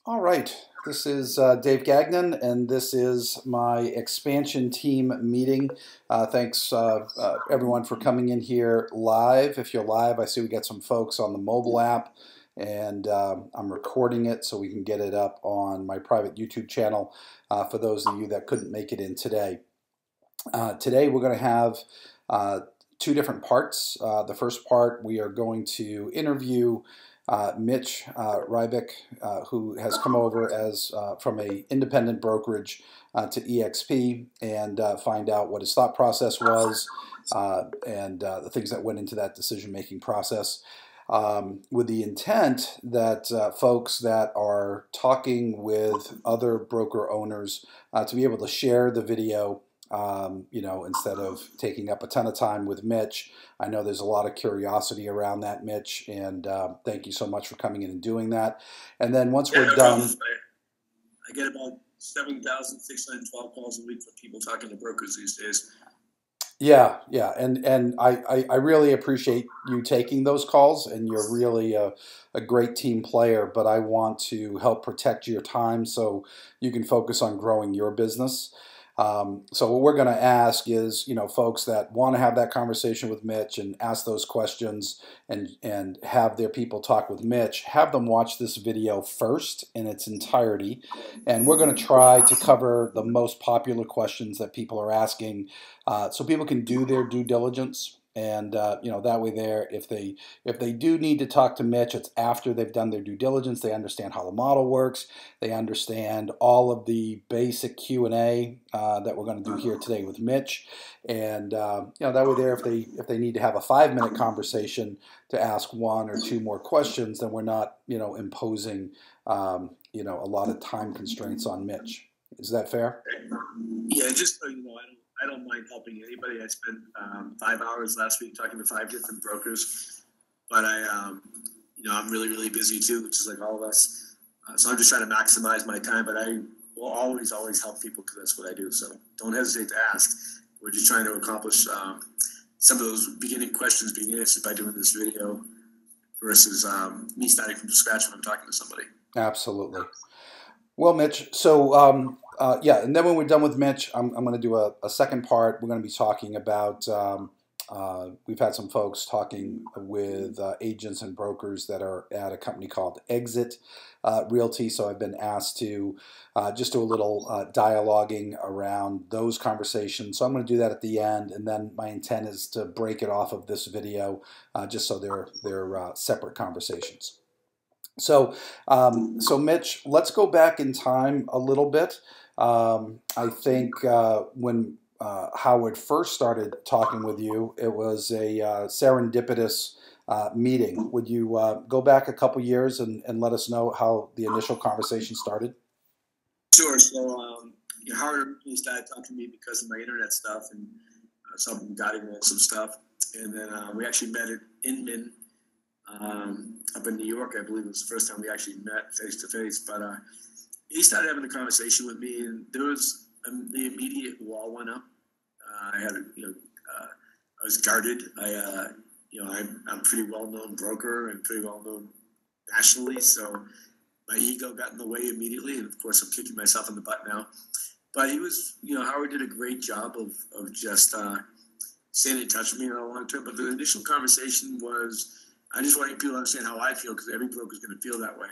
All right, this is Dave Gagnon, and this is my expansion team meeting. Thanks, everyone, for coming in here live. If you're live, I see we got some folks on the mobile app, and I'm recording it so we can get it up on my private YouTube channel for those of you that couldn't make it in today. Today, we're going to have two different parts. The first part, we are going to interview Mitch Ribak, who has come over as from a independent brokerage to EXP, and find out what his thought process was and the things that went into that decision-making process, with the intent that folks that are talking with other broker owners to be able to share the video. Instead of taking up a ton of time with Mitch. I know there's a lot of curiosity around that, Mitch, and thank you so much for coming in and doing that. And then once we're done, I get about 7,612 calls a week from people talking to brokers these days. Yeah, and I really appreciate you taking those calls, and you're really a great team player, but I want to help protect your time so you can focus on growing your business. So what we're going to ask is, folks that want to have that conversation with Mitch and ask those questions and have their people talk with Mitch, have them watch this video first in its entirety. And we're going to try to cover the most popular questions that people are asking so people can do their due diligence. And that way there, if they do need to talk to Mitch, it's after they've done their due diligence. They understand how the model works. They understand all of the basic Q&A that we're going to do here today with Mitch. And that way there, if they need to have a 5-minute conversation to ask one or two more questions, then we're not imposing a lot of time constraints on Mitch. Is that fair? Yeah, just so you know, I don't mind helping anybody. I spent 5 hours last week talking to 5 different brokers, but I'm really, really busy too, which is like all of us. So I'm just trying to maximize my time, but I will always help people because that's what I do. So don't hesitate to ask. We're just trying to accomplish some of those beginning questions being answered by doing this video versus me starting from scratch when I'm talking to somebody. Absolutely. Well, Mitch, so and then when we're done with Mitch, I'm going to do a second part. We're going to be talking about, we've had some folks talking with agents and brokers that are at a company called Exit Realty, so I've been asked to just do a little dialoguing around those conversations. So I'm going to do that at the end, and then my intent is to break it off of this video just so they're separate conversations. So, Mitch, let's go back in time a little bit. I think when Howard first started talking with you, it was a serendipitous meeting. Would you go back a couple years and let us know how the initial conversation started? Sure. So Howard started talking to me because of my internet stuff and some guiding some stuff, and then we actually met at Inman. Up in New York, I believe it was the first time we actually met face to face. But he started having a conversation with me, and there was the immediate wall went up. I had, I was guarded. I'm a pretty well known broker and pretty well known nationally, so my ego got in the way immediately, and of course, I'm kicking myself in the butt now. But he was, Howard did a great job of just staying in touch with me on a long term. But the initial conversation was, I just want people to understand how I feel because every broker is going to feel that way.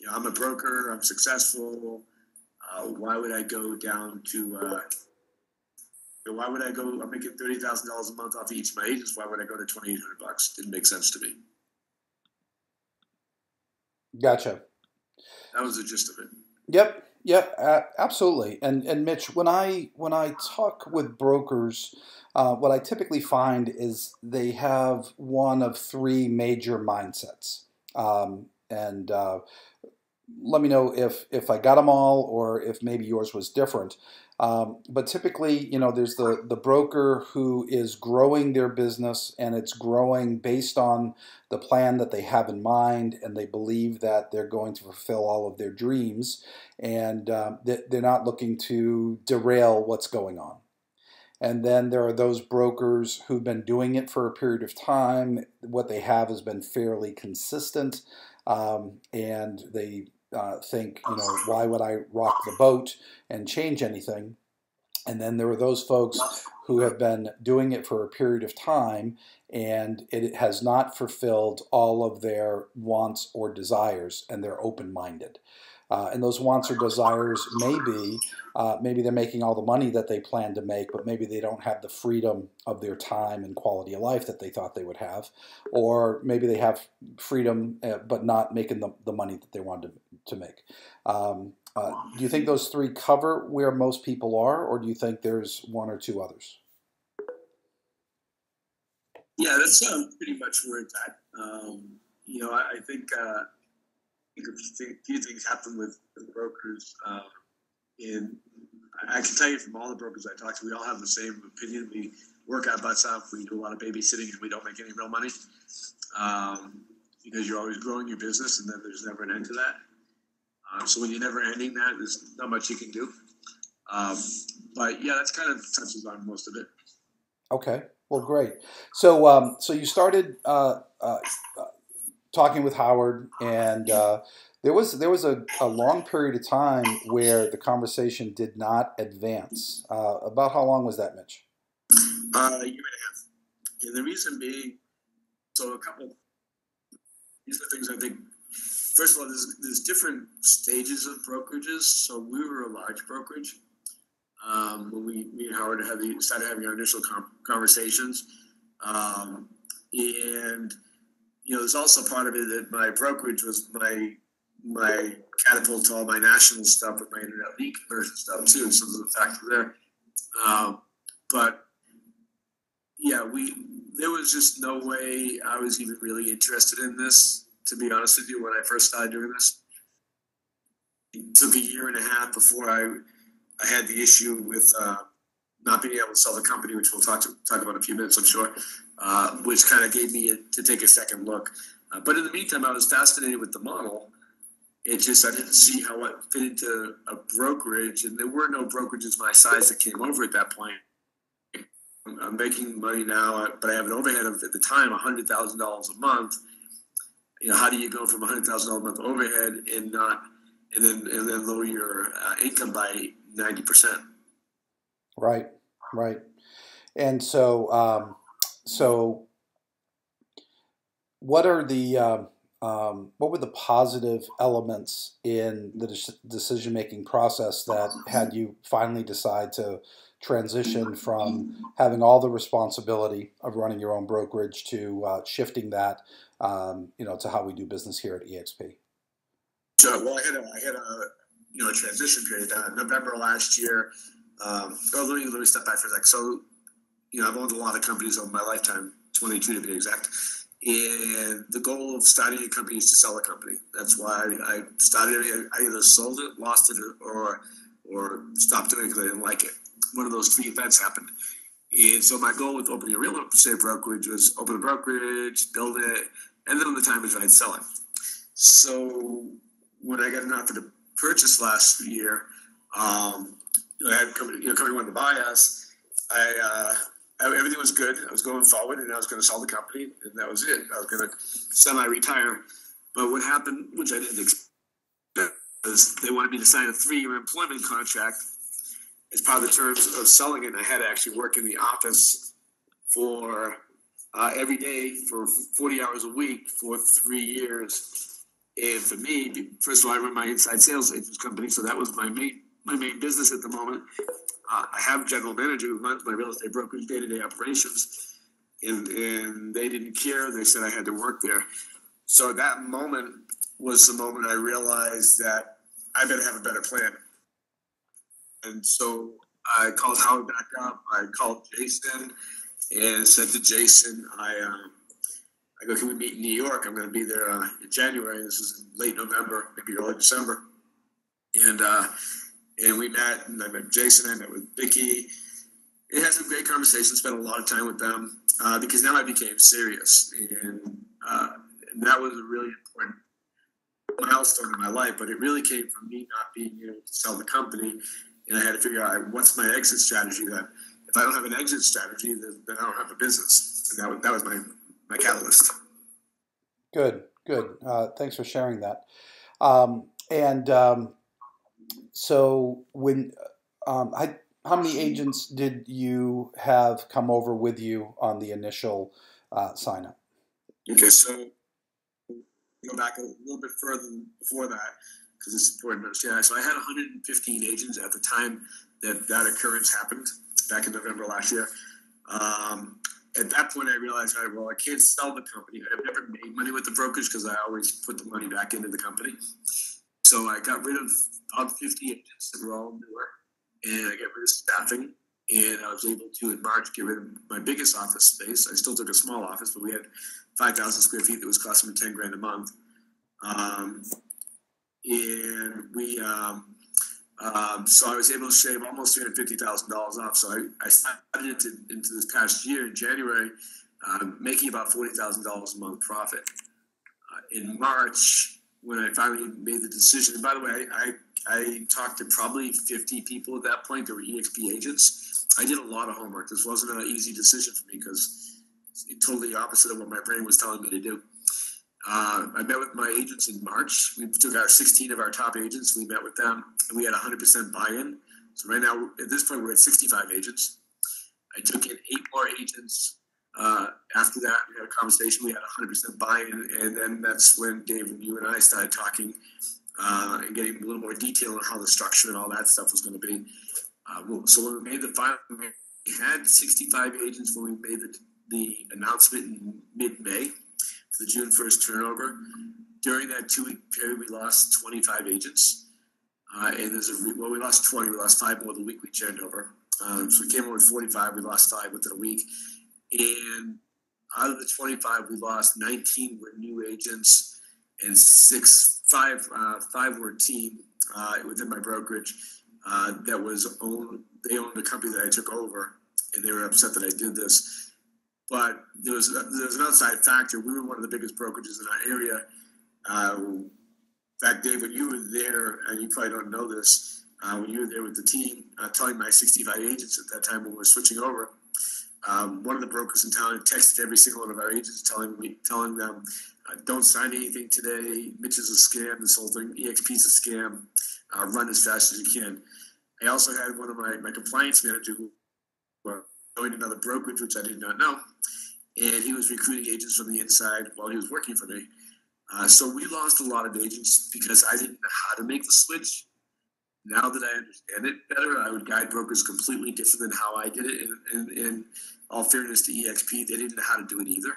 I'm a broker. I'm successful. Why would I go down to? Why would I go? I'm making $30,000 a month off each of my agents. Why would I go to $2,800? Didn't make sense to me. Gotcha. That was the gist of it. Yep, absolutely. And Mitch, when I talk with brokers, what I typically find is they have one of 3 major mindsets. And let me know if I got them all or if maybe yours was different. But typically, there's the broker who is growing their business, and it's growing based on the plan that they have in mind, and they believe that they're going to fulfill all of their dreams, and they're not looking to derail what's going on. And then there are those brokers who've been doing it for a period of time. What they have has been fairly consistent, and they think, why would I rock the boat and change anything? And then there were those folks who have been doing it for a period of time, and it has not fulfilled all of their wants or desires, and they're open-minded. And those wants or desires maybe they're making all the money that they plan to make, but maybe they don't have the freedom of their time and quality of life that they thought they would have. Or maybe they have freedom, but not making the money that they wanted to make. Do you think those three cover where most people are, or do you think there's one or two others? Yeah, that's pretty much where it's at. I think a few things happen with brokers. And I can tell you from all the brokers I talk to, we all have the same opinion. We work our butts off. We do a lot of babysitting, and we don't make any real money because you're always growing your business, and then there's never an end to that. So when you're never ending that, there's not much you can do. But yeah, that's kind of touches on most of it. Okay, well, great. So you started talking with Howard, and there was a long period of time where the conversation did not advance. About how long was that, Mitch? A year and a half. And the reason being, so these are things I think. First of all, there's different stages of brokerages. So we were a large brokerage when me and Howard started having our initial conversations, and there's also part of it that my brokerage was my catapult to all my national stuff with my internet lead conversion stuff too. So there's a factor there, but yeah, there was just no way I was even really interested in this. To be honest with you, when I first started doing this, it took a year and a half before I had the issue with not being able to sell the company, which we'll talk about in a few minutes, I'm sure, which kind of gave me to take a second look. But in the meantime, I was fascinated with the model. I didn't see how it fit into a brokerage, and there were no brokerages my size that came over at that point. I'm making money now, but I have an overhead of, at the time, $100,000 a month. How do you go from $100,000 a month overhead and then lower your income by 90%? Right. And so what are what were the positive elements in the decision-making process that had you finally decide to transition from having all the responsibility of running your own brokerage to shifting that, to how we do business here at EXP? So, well, I had a transition period. November last year. Let me step back for a sec. So, I've owned a lot of companies over my lifetime, 22 to be exact. And the goal of starting a company is to sell a company. That's why I started it. I either sold it, lost it, or stopped doing it because I didn't like it. One of those three events happened. And so my goal with opening a real estate brokerage was open a brokerage, build it, and then when the time is right, sell it. So when I got an offer to purchase last year, I had a company wanted to buy us. Everything was good. I was going forward, and I was going to sell the company, and that was it. I was going to semi-retire. But what happened, which I didn't expect, was they wanted me to sign a 3-year employment contract as part of the terms of selling it. And I had to actually work in the office for every day for 40 hours a week for 3 years. And for me, first of all, I run my inside sales agents company, so that was my main business at the moment. I have a general manager who runs my real estate brokerage day-to-day operations, and they didn't care. They said I had to work there. So that moment was the moment I realized that I better have a better plan. And so I called Howard back up. I called Jason and said to Jason, I go, can we meet in New York? I'm going to be there in January. This is in late November, maybe early December. And we met, and I met Jason, I met with Vicky. It had some great conversations, spent a lot of time with them because now I became serious. And that was a really important milestone in my life, but it really came from me not being able to sell the company. And I had to figure out what's my exit strategy. That if I don't have an exit strategy, then I don't have a business. And that was my catalyst. Good. Thanks for sharing that. And so how many agents did you have come over with you on the initial sign up? Okay, so go back a little bit further before that because it's important to understand. So I had 115 agents at the time that occurrence happened back in November last year. At that point, I realized, all right, well, I can't sell the company. I've never made money with the brokerage because I always put the money back into the company. So I got rid of about 50 agents that were all newer, and I got rid of staffing. And I was able to, in March, get rid of my biggest office space. I still took a small office, but we had 5,000 square feet that was costing me 10 grand a month. And so I was able to shave almost $350,000 off. So I started into this past year in January, making about $40,000 a month profit. In March, when I finally made the decision, by the way, I talked to probably 50 people at that point that were EXP agents. I did a lot of homework. This wasn't an easy decision for me because it's totally opposite of what my brain was telling me to do. I met with my agents in March. We took our 16 of our top agents. We met with them, and we had 100% buy-in. So right now, at this point, we're at 65 agents. I took in 8 more agents. After that, we had a conversation. We had 100% buy-in, and then that's when Dave and you and I started talking and getting a little more detail on how the structure and all that stuff was going to be. So when we made the final, we had 65 agents when we made the announcement in mid-May for the June 1st turnover. During that 2-week period, we lost 25 agents. And we lost 20. We lost 5 more the week we turned over. So we came over with 45. We lost 5 within a week. And out of the 25, we lost 19 were new agents, and 5 were team within my brokerage that was owned. They owned the company that I took over, and they were upset that I did this. But there was an outside factor. We were one of the biggest brokerages in our area. In fact, Dave, when you were there, and you probably don't know this, when you were there with the team, telling my 65 agents at that time when we were switching over, one of the brokers in town texted every single one of our agents telling them, don't sign anything today. Mitch is a scam. This whole thing, EXP is a scam. Run as fast as you can. I also had one of my compliance manager who joined another brokerage, which I did not know. And he was recruiting agents from the inside while he was working for me. So we lost a lot of agents because I didn't know how to make the switch. Now that I understand it better, I would guide brokers completely different than how I did it. And in all fairness to EXP, they didn't know how to do it either.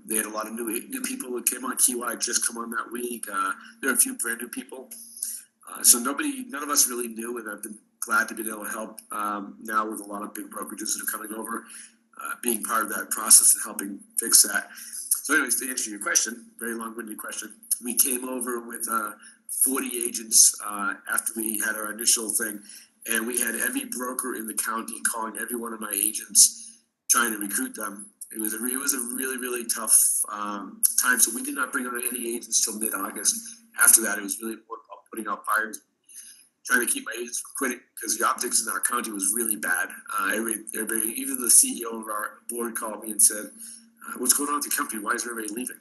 They had a lot of new people who came on. KY just come on that week. There are a few brand new people. So none of us really knew, and I've been glad to be able to help now with a lot of big brokerages that are coming over, being part of that process and helping fix that. So anyways, to answer your question, very long-winded question, we came over with 40 agents after we had our initial thing, and we had every broker in the county calling every one of my agents, trying to recruit them. It was a really, really tough time. So we did not bring on any agents till mid-August. After that, it was really important about putting out fires, trying to keep my agents from quitting because the optics in our county was really bad. Everybody, even the CEO of our board called me and said, what's going on with the company? Why is everybody leaving?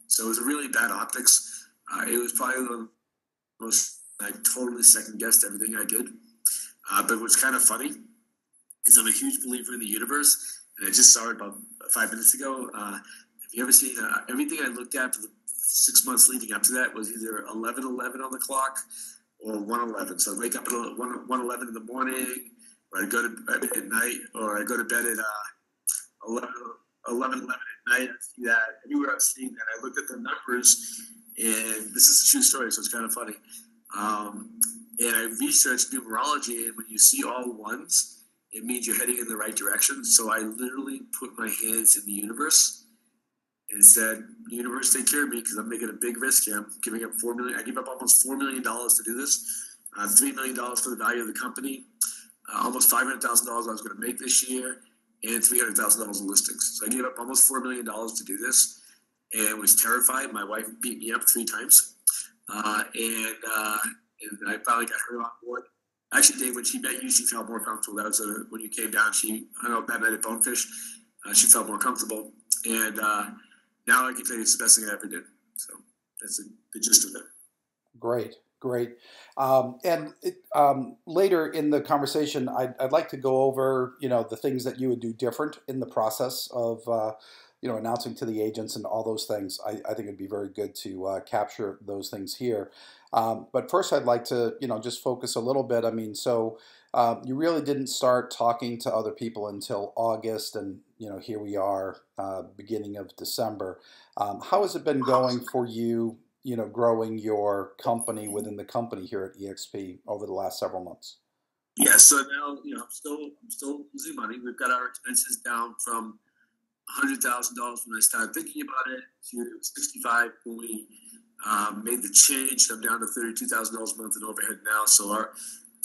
So it was a really bad optics. It was probably the most, I totally second-guessed everything I did. But what's kind of funny is I'm a huge believer in the universe, and I just saw it about 5 minutes ago. Have you ever seen everything I looked at for the 6 months leading up to that was either 11:11 on the clock or 1:11. So I wake up at 1:11 in the morning, or I go to bed at night, or I go to bed at 11:11 at night. I see that everywhere I've seen that. I looked at the numbers, and this is a true story, so it's kind of funny. And I researched numerology, and when you see all ones, it means you're heading in the right direction. So I literally put my hands in the universe and said, universe, take care of me because I'm making a big risk here. I'm giving up $4 million. I gave up almost $4 million to do this. $3 million for the value of the company. Almost $500,000 I was going to make this year, and $300,000 in listings. So I gave up almost $4 million to do this, and was terrified. My wife beat me up 3 times, and I finally got her on board. Actually, Dave, when she met you, she felt more comfortable. That was when you came down. She hung out that night at Bonefish. She felt more comfortable, and now I can tell you it's the best thing I ever did. So that's the gist of it. Great, great. Later in the conversation, I'd like to go over, the things that you would do different in the process of, announcing to the agents and all those things. I think it'd be very good to capture those things here. But first, I'd like to, just focus a little bit. I mean, so you really didn't start talking to other people until August, and, here we are, beginning of December. How has it been going for you? Growing your company within the company here at EXP over the last several months? Yeah, so now I'm still losing money. We've got our expenses down from $100,000 when I started thinking about it to 65 when we made the change. I'm down to $32,000 a month in overhead now. So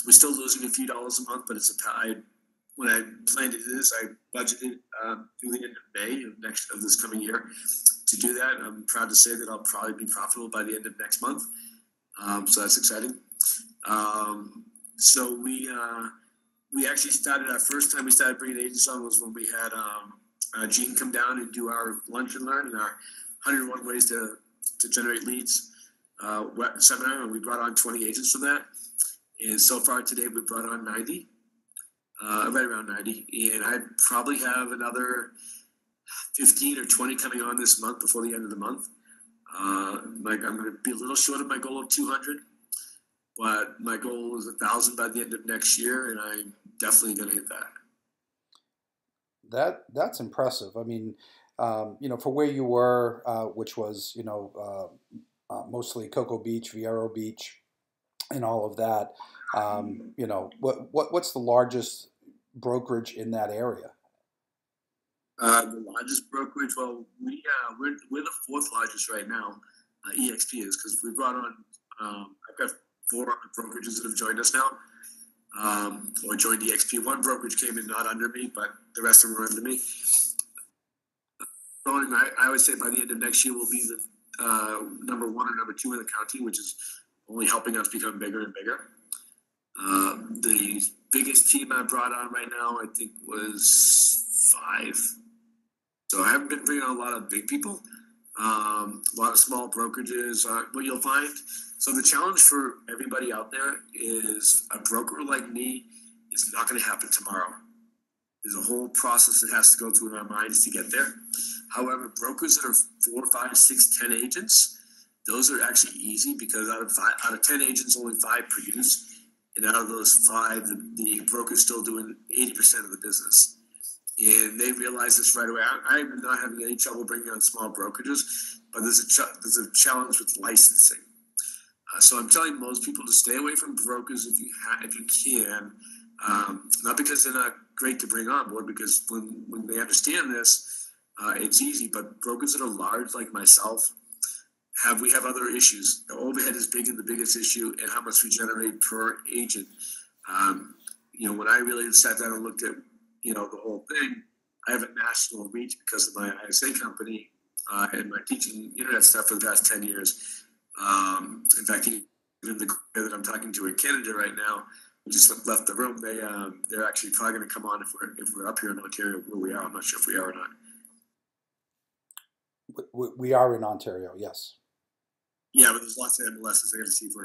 we're still losing a few dollars a month, but when I planned to do this, I budgeted through the end of May of this coming year to do that. I'm proud to say that I'll probably be profitable by the end of next month. So that's exciting. So we actually started, our first time we started bringing agents on was when we had Gene come down and do our lunch and learn and our 101 ways to generate leads seminar, and we brought on 20 agents from that. And so far today, we brought on 90, right around 90. And I probably have another 15 or 20 coming on this month before the end of the month. I'm going to be a little short of my goal of 200, but my goal is 1,000 by the end of next year, and I'm definitely going to hit that. That's impressive. I mean, for where you were, which was, mostly Cocoa Beach, Vero Beach, and all of that. What's the largest brokerage in that area? The largest brokerage, well, we're the fourth largest right now. EXP is, because we brought on. I've got 4 other brokerages that have joined us now, or joined EXP. One brokerage came in not under me, but the rest of them were under me. I would say by the end of next year we'll be the number 1 or number 2 in the county, which is only helping us become bigger and bigger. The biggest team I brought on right now, I think, was 5. So I haven't been bringing on a lot of big people, a lot of small brokerages. What you'll find, so the challenge for everybody out there is a broker like me is not going to happen tomorrow. There's a whole process that has to go through in our minds to get there. However, brokers that are 4, 5, 6, 10 agents, those are actually easy, because out of 10 agents, only 5 produce. And out of those 5, the broker's still doing 80% of the business. And they realize this right away. I'm not having any trouble bringing on small brokerages, but there's a challenge with licensing. So I'm telling most people to stay away from brokers if you can. Not because they're not great to bring on board, because when they understand this, it's easy. But brokers that are large, like myself, we have other issues. The overhead is big, and the biggest issue, and how much we generate per agent. When I really sat down and looked at the whole thing, I have a national reach because of my ISA company and my teaching internet stuff for the past 10 years. In fact, even the guy that I'm talking to in Canada right now, who just left the room, they're actually probably going to come on if we're up here in Ontario, where we are. I'm not sure if we are or not. We are in Ontario, yes. Yeah, but there's lots of MLSs. I got to see if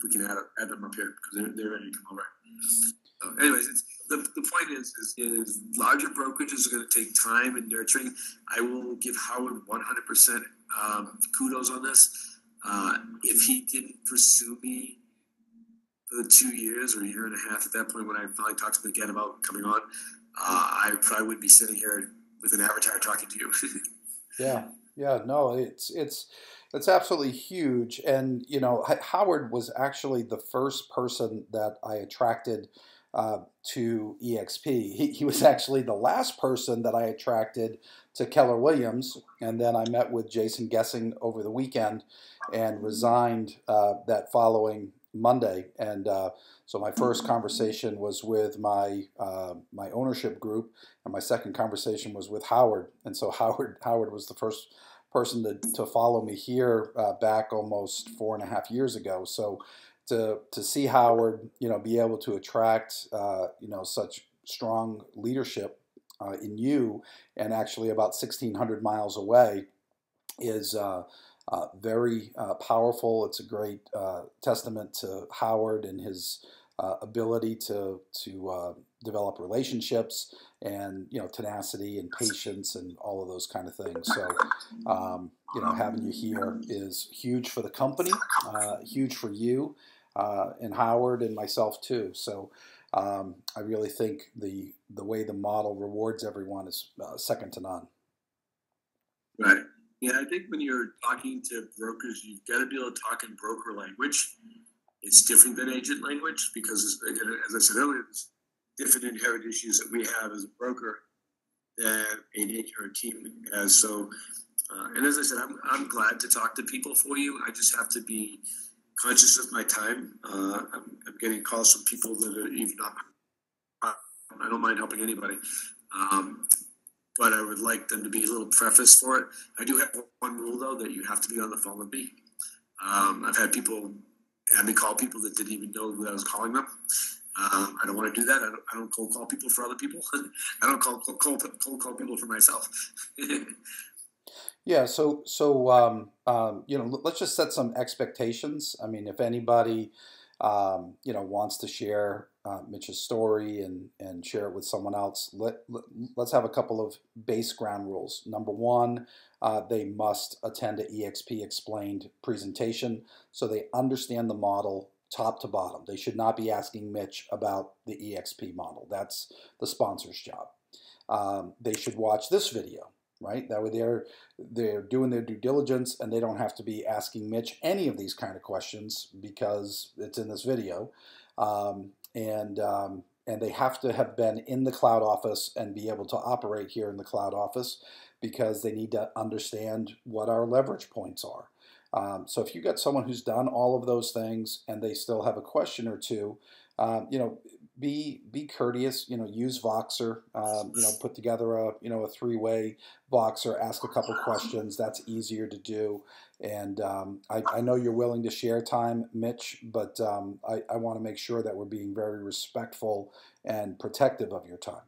we can add them up here, because they're ready to come over. So anyways, the point is larger brokerages are going to take time and nurturing. I will give Howard 100% kudos on this. If he didn't pursue me for the 2 years or a year and a half at that point, when I finally talked to him again about coming on, I probably wouldn't be sitting here with an avatar talking to you. Yeah, no, it's absolutely huge. And Howard was actually the first person that I attracted to EXP. He was actually the last person that I attracted to Keller Williams, and then I met with Jason Gessing over the weekend and resigned that following Monday. And so my first conversation was with my ownership group, and my second conversation was with Howard. And so Howard was the first person to follow me here back almost 4.5 years ago. So to see Howard, be able to attract, such strong leadership in you, and actually about 1,600 miles away, is Very powerful. It's a great testament to Howard and his ability to develop relationships and tenacity and patience and all of those kind of things. So having you here is huge for the company, huge for you and Howard and myself too. So I really think the way the model rewards everyone is second to none. Right. Yeah, I think when you're talking to brokers, you've got to be able to talk in broker language. It's different than agent language because, again, as I said earlier, there's different inherent issues that we have as a broker that an agent or a team has. So, and as I said, I'm glad to talk to people for you. I just have to be conscious of my time. I'm getting calls from people that are even not. I don't mind helping anybody. But I would like them to be a little preface for it. I do have one rule, though, that you have to be on the phone with me. I've had people have me call people that didn't even know that I was calling them. I don't want to do that. I don't cold call people for other people. I don't cold call people for myself. Yeah, so let's just set some expectations. I mean, if anybody wants to share Mitch's story and share it with someone else, let's have a couple of base ground rules. Number one, they must attend an EXP explained presentation so they understand the model top to bottom. They should not be asking Mitch about the EXP model. That's the sponsor's job. They should watch this video. Right, that way they're doing their due diligence and they don't have to be asking Mitch any of these kind of questions because it's in this video, and they have to have been in the cloud office and be able to operate here in the cloud office because they need to understand what our leverage points are. So if you got someone who's done all of those things and they still have a question or two, be courteous. Use Voxer. Put together a three-way Voxer. Ask a couple questions. That's easier to do. And I know you're willing to share time, Mitch, but I want to make sure that we're being very respectful and protective of your time.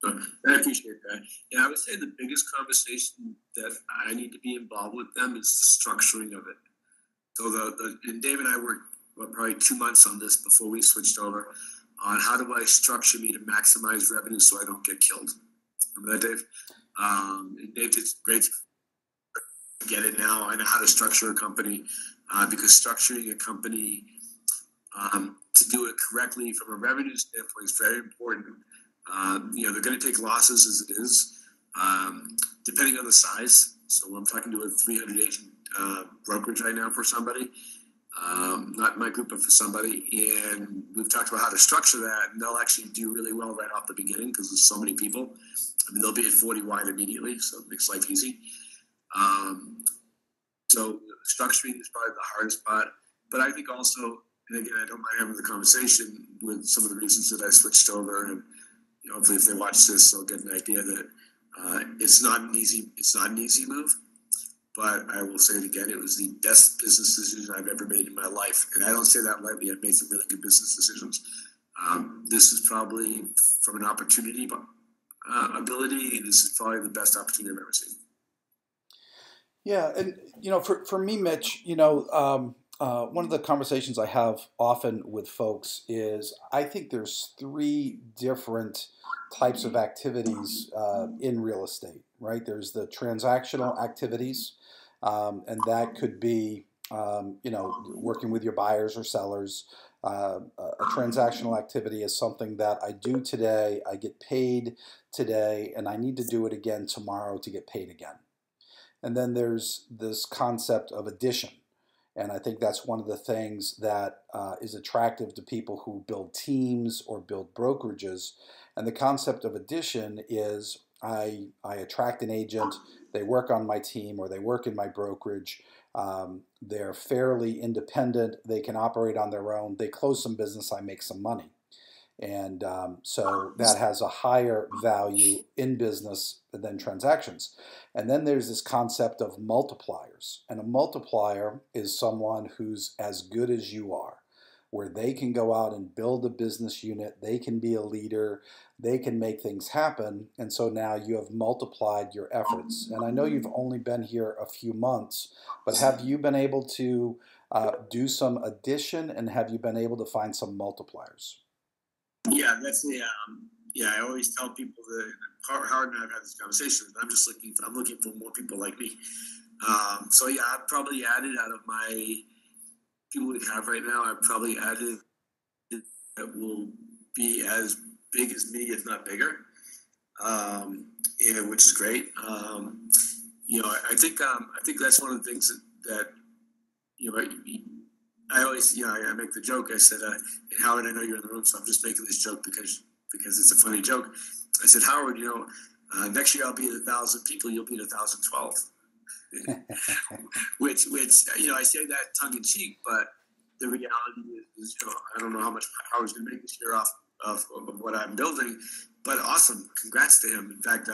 I appreciate that. Yeah, I would say the biggest conversation that I need to be involved with them is the structuring of it. So and Dave and I worked probably 2 months on this before we switched over on how do I structure me to maximize revenue so I don't get killed. Remember that, Dave? And Dave did great. Get it now. I know how to structure a company because structuring a company to do it correctly from a revenue standpoint is very important. They're going to take losses as it is, depending on the size. So I'm talking to a 300 agent brokerage right now for somebody. Not my group, but for somebody. And we've talked about how to structure that, and they'll actually do really well right off the beginning because there's so many people. I mean, they'll be at 40 wide immediately, so it makes life easy. So structuring is probably the hardest part. But I think also, and again, I don't mind having the conversation with some of the reasons that I switched over, and hopefully if they watch this, they'll get an idea that it's not an easy move. But I will say it again, it was the best business decision I've ever made in my life. And I don't say that lightly. I've made some really good business decisions. This is probably, from an opportunity ability, this is probably the best opportunity I've ever seen. Yeah, and for me, Mitch, one of the conversations I have often with folks is I think there's 3 different types of activities in real estate, right? There's the transactional activities, and that could be, working with your buyers or sellers. A transactional activity is something that I do today, I get paid today, and I need to do it again tomorrow to get paid again. And then there's this concept of addition. And I think that's one of the things that is attractive to people who build teams or build brokerages. And the concept of addition is I attract an agent, they work on my team or they work in my brokerage. They're fairly independent. They can operate on their own. They close some business, I make some money. And so that has a higher value in business than transactions. And then there's this concept of multipliers. And a multiplier is someone who's as good as you are. where they can go out and build a business unit, they can be a leader, they can make things happen. And so now you have multiplied your efforts. And I know you've only been here a few months, but have you been able to do some addition, and have you been able to find some multipliers? Yeah, that's the yeah. I always tell people that Howard and I have had this conversation. I'm looking for more people like me. So yeah, I've probably added out of my people we have right now. I've probably added that will be as big as me, if not bigger, which is great. I think that's one of the things that you know. I always, I make the joke. I said, and Howard, I know you're in the room, so I'm just making this joke because it's a funny joke. I said, Howard, next year I'll be at 1,000 people. You'll be at 1,012. which I say that tongue in cheek, but the reality is I don't know how much Howard's going to make this year off of what I'm building, but awesome. Congrats to him. In fact,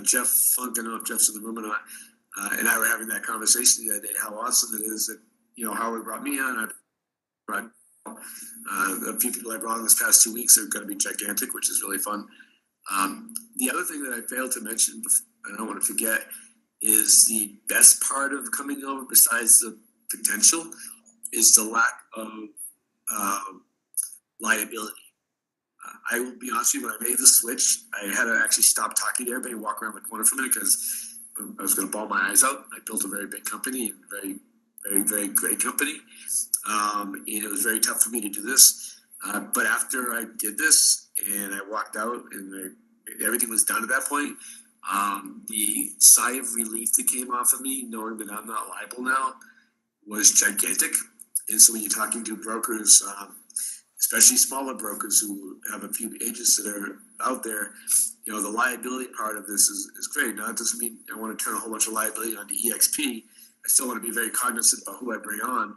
Jeff Funk, I don't know if Jeff's in the room or not, and I were having that conversation the other day, how awesome it is that, Howard brought me on. I brought a few people I brought in this past 2 weeks are going to be gigantic, which is really fun. The other thing that I failed to mention, I don't want to forget, is the best part of coming over, besides the potential, is the lack of liability. I will be honest with you, when I made the switch, I had to actually stop talking to everybody and walk around the corner for a minute because I was going to bawl my eyes out. I built a very big company, and very, very, very great company. And it was very tough for me to do this. But after I did this and I walked out and everything was done at that point, the sigh of relief that came off of me, knowing that I'm not liable now, was gigantic. And so when you're talking to brokers, especially smaller brokers who have a few agents that are out there, the liability part of this is great. Now, it doesn't mean I want to turn a whole bunch of liability onto EXP. I still want to be very cognizant about who I bring on,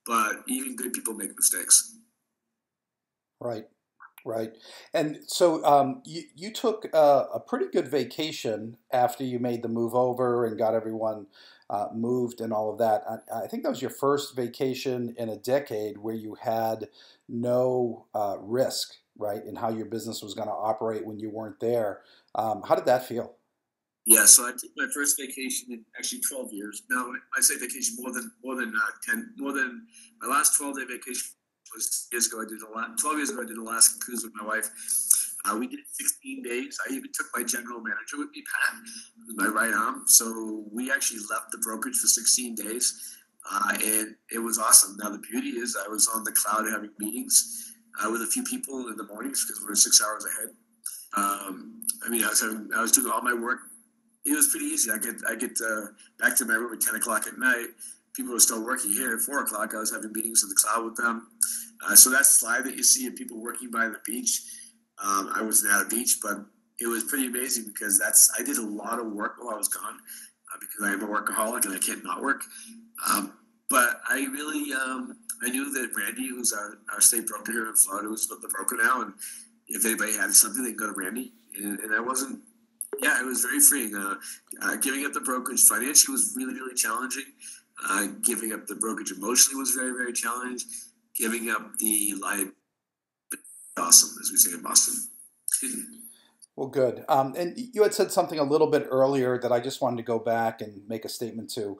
but even good people make mistakes. Right. Right. And so you took a pretty good vacation after you made the move over and got everyone moved and all of that. I think that was your first vacation in a decade where you had no risk, right, in how your business was going to operate when you weren't there. How did that feel? Yeah, so I took my first vacation in actually 12 years. Now, I say vacation more than my last 12-day vacation was years ago. 12 years ago, I did an Alaskan cruise with my wife. We did 16 days. I even took my general manager with me, Pat, with my right arm. So we actually left the brokerage for 16 days, and it was awesome. Now, the beauty is I was on the cloud having meetings with a few people in the mornings because we're 6 hours ahead. I was doing all my work. It was pretty easy. I get back to my room at 10 o'clock at night. People were still working here at 4 o'clock. I was having meetings in the cloud with them. So that slide that you see of people working by the beach, I wasn't at a beach, but it was pretty amazing because I did a lot of work while I was gone because I am a workaholic and I can't not work. But I really, I knew that Randy, who's our state broker here in Florida, was the broker now. And if anybody had something, they could go to Randy. And I wasn't, it was very freeing. Giving up the brokerage financially was really, really challenging. Giving up the brokerage emotionally was very, very challenging. Giving up the liability, awesome, as we say in Boston. Well, good. And you had said something a little bit earlier that I just wanted to go back and make a statement to.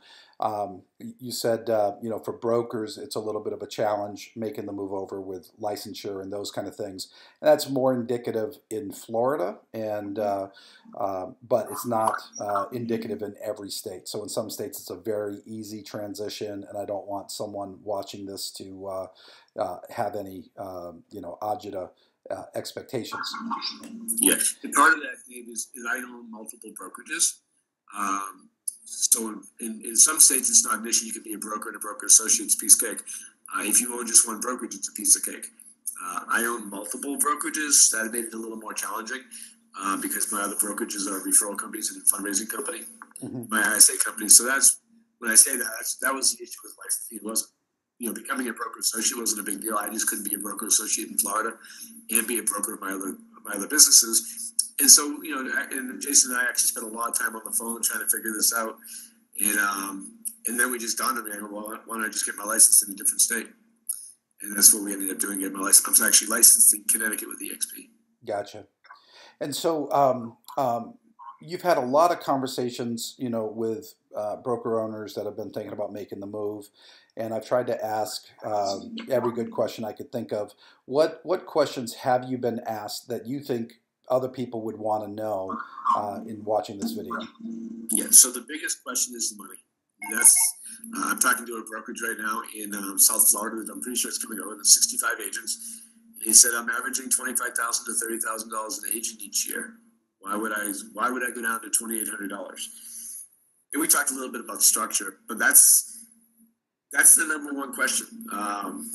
You said, for brokers, it's a little bit of a challenge making the move over with licensure and those kind of things. And that's more indicative in Florida, but it's not indicative in every state. So in some states, it's a very easy transition, and I don't want someone watching this to have any, agita expectations. Yes, and part of that, Dave, is I own multiple brokerages. So in some states, it's not an issue. You could be a broker and a broker associate. It's a piece of cake. If you own just one brokerage, it's a piece of cake. I own multiple brokerages. That made it a little more challenging because my other brokerages are referral companies and a fundraising company, my ISA company. So that's when I say that was the issue with licensing. It wasn't, becoming a broker associate wasn't a big deal. I just couldn't be a broker associate in Florida and be a broker of my other businesses. And so, and Jason and I actually spent a lot of time on the phone trying to figure this out. And then we just dawned on me, I go, well, why don't I just get my license in a different state? And that's what we ended up doing. I was actually licensed in Connecticut with EXP. Gotcha. And so you've had a lot of conversations, with broker owners that have been thinking about making the move. And I've tried to ask every good question I could think of. What questions have you been asked that you think other people would want to know in watching this video? Yeah, so the biggest question is the money. That's I'm talking to a brokerage right now in South Florida. I'm pretty sure it's coming over. There's 65 agents. And he said I'm averaging $25,000 to $30,000 an agent each year. Why would I go down to $2,800? And we talked a little bit about structure, but that's the number one question.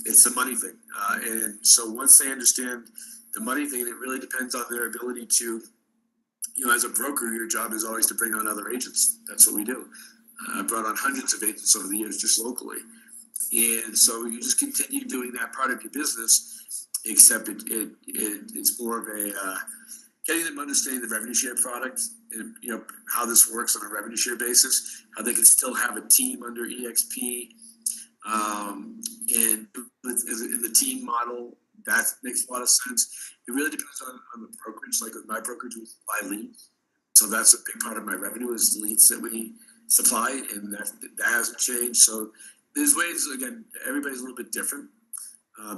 It's the money thing, and so once they understand the money thing, it really depends on their ability to, as a broker, your job is always to bring on other agents. That's what we do. I brought on hundreds of agents over the years just locally. And so you just continue doing that part of your business, except it's more of a getting them understanding the revenue share product and how this works on a revenue share basis, how they can still have a team under EXP, and in the team model. That makes a lot of sense. It really depends on the brokerage. Like with my brokerage, we supply leads. So that's a big part of my revenue is leads that we supply, and that hasn't changed. So there's ways, again, everybody's a little bit different.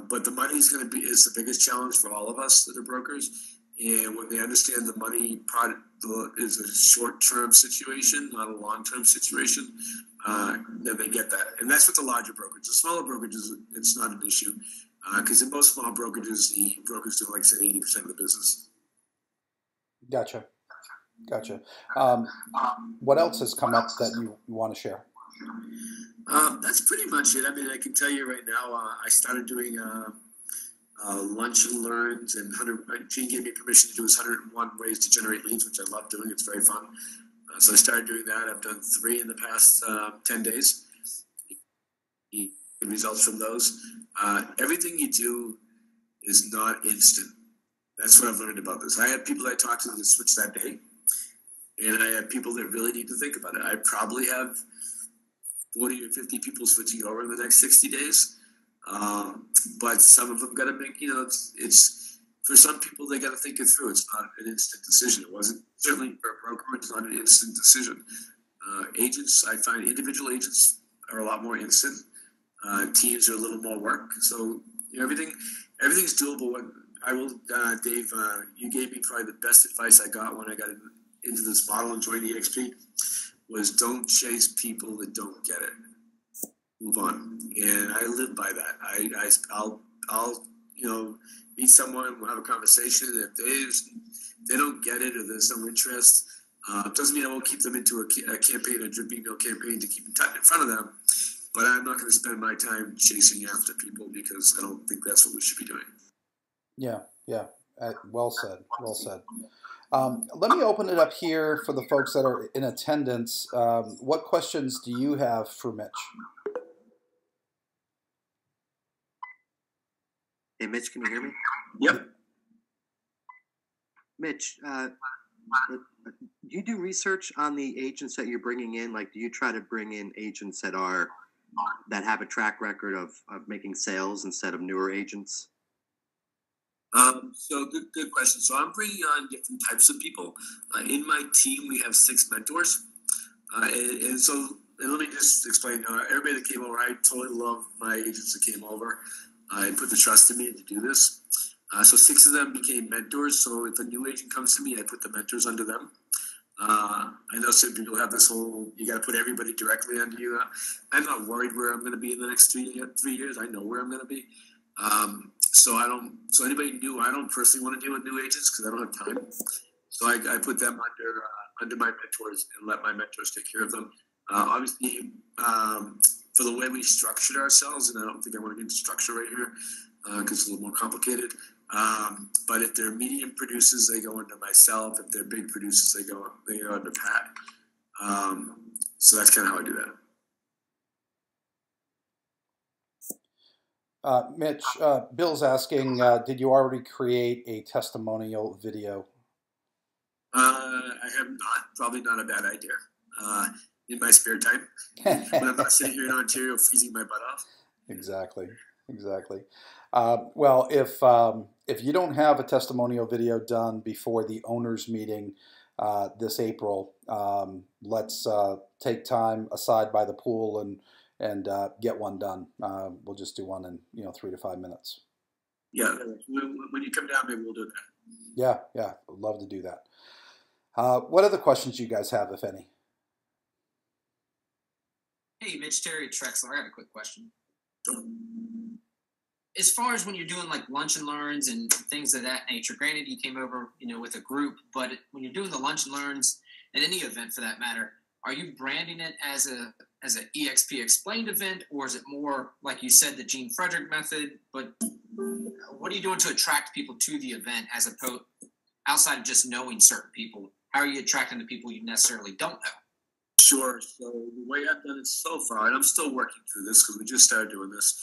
But the money is the biggest challenge for all of us that are brokers. And when they understand the money product is a short-term situation, not a long-term situation, then they get that. And that's with the larger brokerages. The smaller brokerages, it's not an issue. Because in most small brokerages, the brokers do, like, say, 80% of the business. Gotcha. What else has come up that you want to share? That's pretty much it. I mean, I can tell you right now, I started doing lunch and learns, and Gene gave me permission to do his 101 ways to generate leads, which I love doing. It's very fun. So I started doing that. I've done 3 in the past 10 days. Results from those. Everything you do is not instant. That's what I've learned about this. I have people I talk to that switch that day, and I have people that really need to think about it. I probably have 40 or 50 people switching over in the next 60 days. But some of them got to make, it's for some people, they got to think it through. It's not an instant decision. It wasn't, certainly for a broker, it's not an instant decision. Agents, I find individual agents are a lot more instant. Teams are a little more work. So, everything's doable. Dave, you gave me probably the best advice I got when I got into this model and joined EXP was don't chase people that don't get it. Move on. And I live by that. I'll meet someone, we'll have a conversation. If they don't get it or there's no interest, doesn't mean I won't keep them into a campaign, a drip email campaign to keep them in front of them. But I'm not going to spend my time chasing after people because I don't think that's what we should be doing. Yeah. Well said. Let me open it up here for the folks that are in attendance. What questions do you have for Mitch? Hey, Mitch, can you hear me? Yep. Mitch, do you do research on the agents that you're bringing in? Like, do you try to bring in agents that have a track record of making sales instead of newer agents? So good question. So I'm bringing on different types of people. In my team, we have 6 mentors. And let me just explain. Everybody that came over, I totally love my agents that came over and put the trust in me to do this. So 6 of them became mentors. So if a new agent comes to me, I put the mentors under them. I know some people have this whole, you got to put everybody directly under you. I'm not worried where I'm going to be in the next 3 years. I know where I'm going to be. So anybody new, I don't personally want to deal with new agents because I don't have time. So I put them under my mentors and let my mentors take care of them. Obviously, for the way we structured ourselves, and I don't think I want to get into structure right here because it's a little more complicated. But if they're medium producers, they go under myself. If they're big producers, they go under Pat. So that's kind of how I do that. Mitch, Bill's asking, did you already create a testimonial video? I have not. Probably not a bad idea. In my spare time, when I'm not sitting here in Ontario freezing my butt off. Exactly. Exactly. Well, if you don't have a testimonial video done before the owners meeting this April, let's take time aside by the pool and get one done. We'll just do one in 3 to 5 minutes. Yeah, when you come down, maybe we'll do that. Yeah, yeah, I'd love to do that. What other questions you guys have, if any? Hey, Mitch, Terry Trexler, I got a quick question. As far as when you're doing like lunch and learns and things of that nature, granted you came over, with a group, but when you're doing the lunch and learns and any event for that matter, are you branding it as an EXP explained event, or is it more like you said, the Gene Frederick method? But what are you doing to attract people to the event as opposed outside of just knowing certain people? How are you attracting the people you necessarily don't know? Sure. So the way I've done it so far, and I'm still working through this because we just started doing this.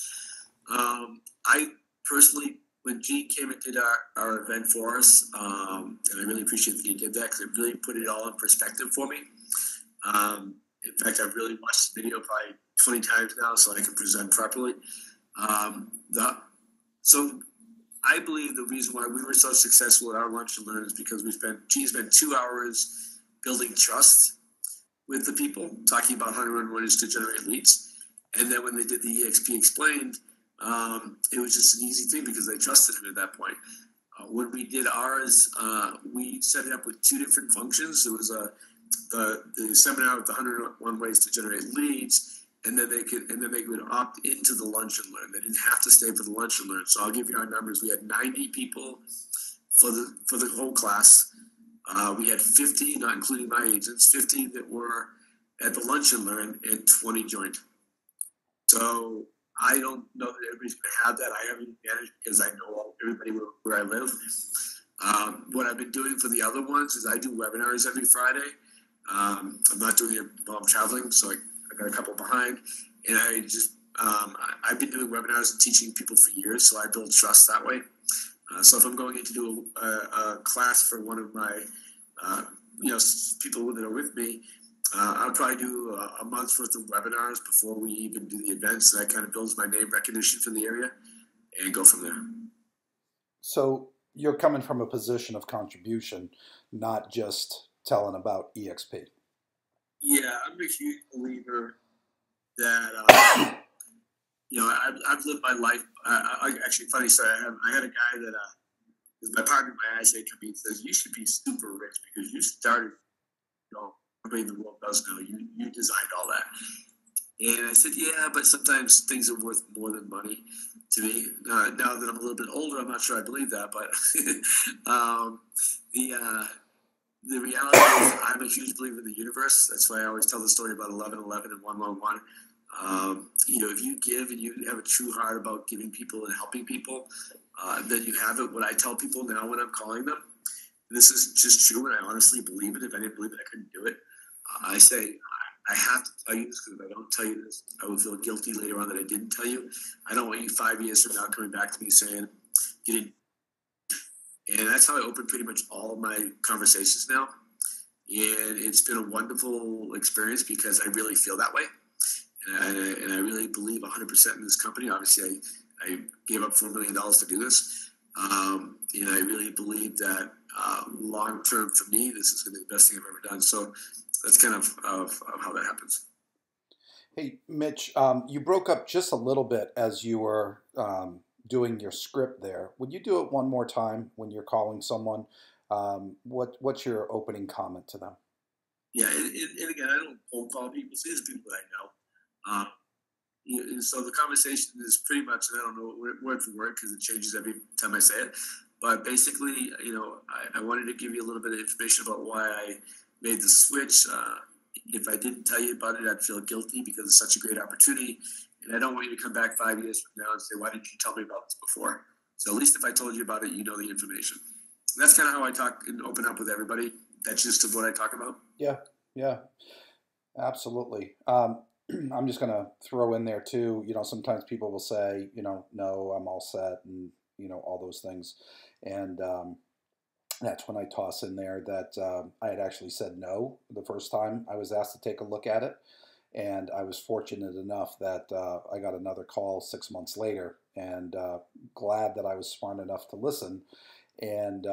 I personally, when Gene came and did our event for us, and I really appreciate that he did that because it really put it all in perspective for me. In fact, I've really watched the video probably 20 times now so I can present properly. So I believe the reason why we were so successful at our lunch and learn is because Gene spent 2 hours building trust with the people, talking about how to run ways to generate leads. And then when they did the EXP explained, it was just an easy thing because they trusted him at that point. When we did ours, we set it up with 2 different functions. There was the seminar with the 101 ways to generate leads, and then they could opt into the lunch and learn. They didn't have to stay for the lunch and learn. So I'll give you our numbers. We had 90 people for the whole class. We had 50, not including my agents, 50 that were at the lunch and learn, and 20 joined. So I don't know that everybody's going to have that. I have an advantage because I know everybody where I live. What I've been doing for the other ones is I do webinars every Friday. I'm not doing it while I'm traveling, so I got a couple behind. And I've been doing webinars and teaching people for years, so I build trust that way. So if I'm going in to do a class for one of my, people that are with me, I'll probably do a month's worth of webinars before we even do the events. So that kind of builds my name recognition for the area and go from there. So you're coming from a position of contribution, not just telling about EXP. Yeah, I'm a huge believer that, I've lived my life. Actually, funny story. I had a guy that is my partner in my ISA company. He says, you should be super rich because you started, everybody in the world does know you designed all that. And I said, yeah, but sometimes things are worth more than money to me. Now that I'm a little bit older, I'm not sure I believe that, but the reality is I'm a huge believer in the universe. That's why I always tell the story about 1111 and 111. If you give and you have a true heart about giving people and helping people, then you have it. What I tell people now when I'm calling them, this is just true, and I honestly believe it. If I didn't believe it, I couldn't do it. I say, I have to tell you this because if I don't tell you this, I will feel guilty later on that I didn't tell you. I don't want you 5 years from now coming back to me saying, you didn't. And that's how I open pretty much all of my conversations now. And it's been a wonderful experience because I really feel that way. And I really believe 100% in this company. Obviously, I gave up $4 million to do this. And I really believe that long term for me, this is going to be the best thing I've ever done. So that's kind of how that happens. Hey, Mitch, you broke up just a little bit as you were doing your script there. Would you do it one more time when you're calling someone? What's your opening comment to them? Yeah, and again, I don't cold call people. It's people that I know. And so the conversation is pretty much, and I don't know word for word because it changes every time I say it. But basically, I wanted to give you a little bit of information about why I made the switch. If I didn't tell you about it, I'd feel guilty because it's such a great opportunity. And I don't want you to come back 5 years from now and say, why didn't you tell me about this before? So at least if I told you about it, you know the information. And that's kind of how I talk and open up with everybody. That's just what I talk about. Yeah, absolutely. I'm just going to throw in there too, sometimes people will say, no, I'm all set and, all those things. And that's when I toss in there that I had actually said no the first time I was asked to take a look at it. And I was fortunate enough that I got another call 6 months later, and glad that I was smart enough to listen. And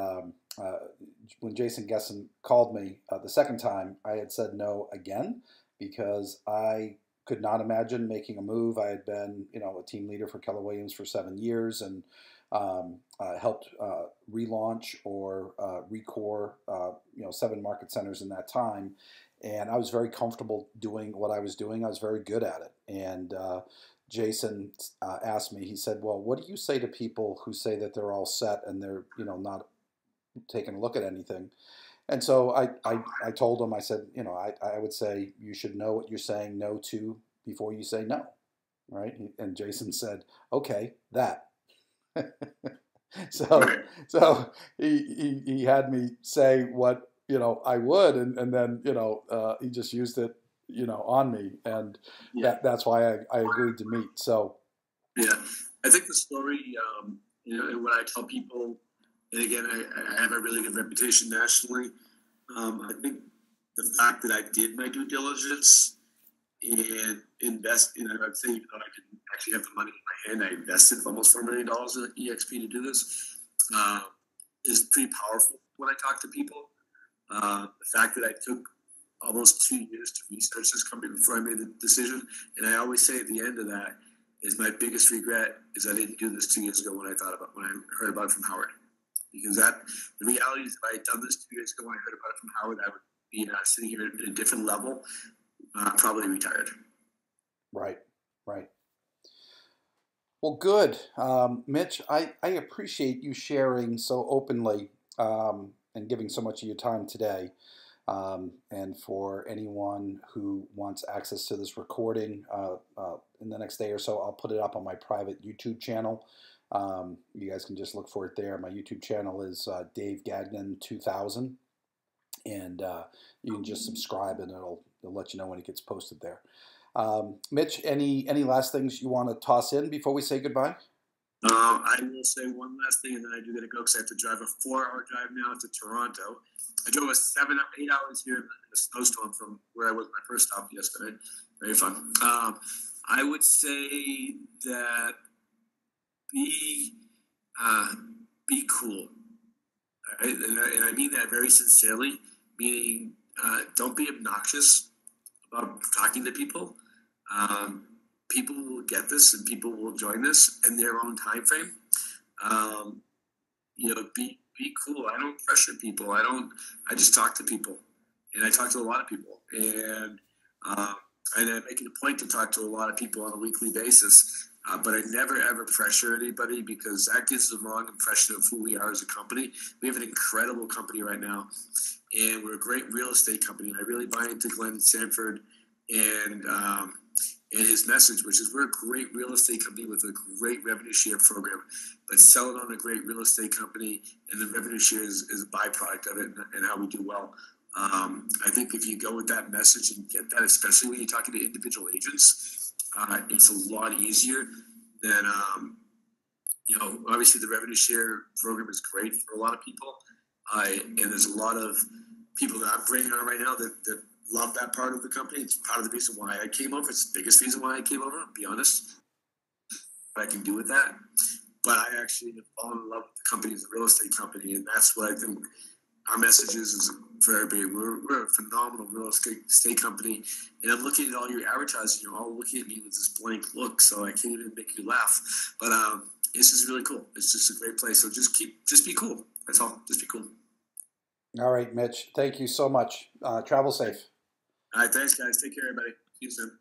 when Jason Gessen called me the second time, I had said no again because I could not imagine making a move. I had been, a team leader for Keller Williams for 7 years and helped relaunch or recore, 7 market centers in that time. And I was very comfortable doing what I was doing. I was very good at it. And Jason asked me, he said, well, what do you say to people who say that they're all set and they're, not taking a look at anything? And so I told him, I said, I would say you should know what you're saying no to before you say no, right? And Jason said, okay, that. so so he had me say what I would, and then he just used it on me, and that's why I agreed to meet. So yeah, I think the story, and what I tell people, and again, I have a really good reputation nationally. I think the fact that I did my due diligence and invest, I'd say even though I didn't actually have the money in my hand, I invested almost $4 million in EXP to do this, is pretty powerful when I talk to people. The fact that I took almost 2 years to research this company before I made the decision, and I always say at the end of that is my biggest regret is I didn't do this 2 years ago when I heard about it from Howard, because the reality is if I had done this 2 years ago when I heard about it from Howard, I would be sitting here at a different level, probably retired. Right. Well, good. Mitch, I appreciate you sharing so openly and giving so much of your time today. And for anyone who wants access to this recording in the next day or so, I'll put it up on my private YouTube channel. You guys can just look for it there. My YouTube channel is Dave Gagnon 2000. And you can just subscribe and it'll let you know when it gets posted there. Mitch, any last things you want to toss in before we say goodbye? I will say one last thing, and then I do got to go because I have to drive a 4-hour drive now to Toronto. I drove 8 hours here in a snowstorm from where I was my first stop yesterday. Very fun. I would say that be cool, right? And I mean that very sincerely. Meaning, don't be obnoxious about talking to people. People will get this, and people will join this in their own time frame. Be cool. I don't pressure people. I just talk to people, and I talk to a lot of people, and I make it a point to talk to a lot of people on a weekly basis. But I never ever pressure anybody because that gives the wrong impression of who we are as a company. We have an incredible company right now, and we're a great real estate company. And I really buy into Glenn Sanford and his message, which is we're a great real estate company with a great revenue share program, but selling on a great real estate company and the revenue share is a byproduct of it and how we do well. I think if you go with that message and get that, especially when you're talking to individual agents, it's a lot easier than, obviously the revenue share program is great for a lot of people. And there's a lot of people that I'm bringing on right now that love that part of the company. It's part of the reason why I came over. It's the biggest reason why I came over, to be honest. What I can do with that. But I actually have fallen in love with the company as a real estate company, and that's what I think our message is for everybody. We're a phenomenal real estate company, and I'm looking at all your advertising. You're all looking at me with this blank look, so I can't even make you laugh. But it's just really cool. It's just a great place. So just be cool. That's all. Just be cool. All right, Mitch. Thank you so much. Travel safe. All right, thanks, guys. Take care, everybody. See you soon.